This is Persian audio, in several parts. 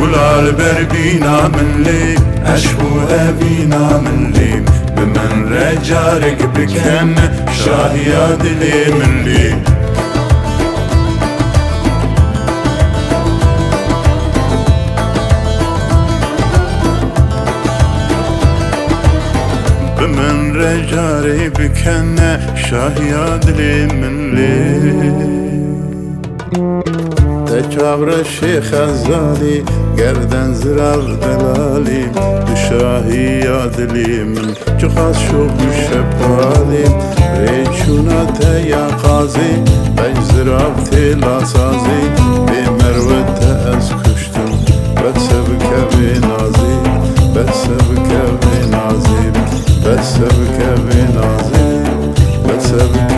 ولال بربينا من لي أشبو أبينا من لي بمن رجارك بكن شاهيا دلي من لي بمن رجاري بكن شاهيا دلي من لي تكابر الشيخ الزالي گردن زرار دلالي بشاهي يادلي من جخاز شوق شبالي ريشونا تيا قازي بجزراب تيلا سازي بمروت از كشتم بسبك بنازي بسبك بنازي بسبك بنازي بسبك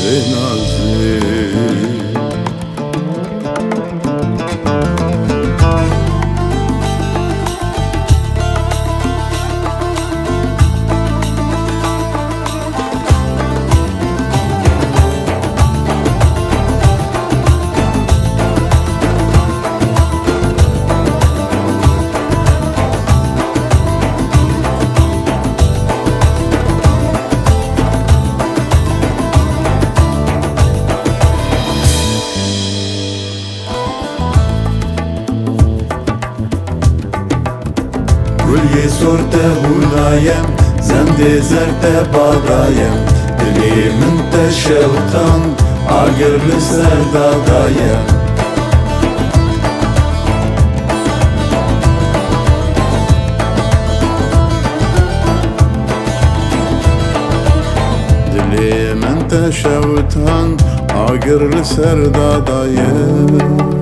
بنازي گلی سرده هونایم زنده زرده باغایم دلی من تشوتان آگر لسر دادایم دلی من تشوتان آگر لسر دادایم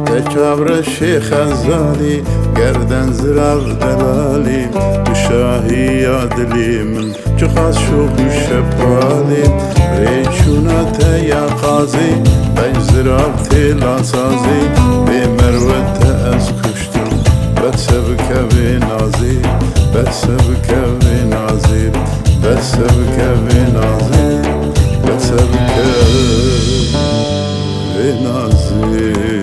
تكابر الشيخ الزالي گردن زرار دلالي بشاهي يادلي من جخاز شوق شبالي ريشونا تيا قازي بجزراب تيلا سازي بمروت از كشتم بسبك بنازي بسبك بنازي بسبك بنازي بسبك بنازي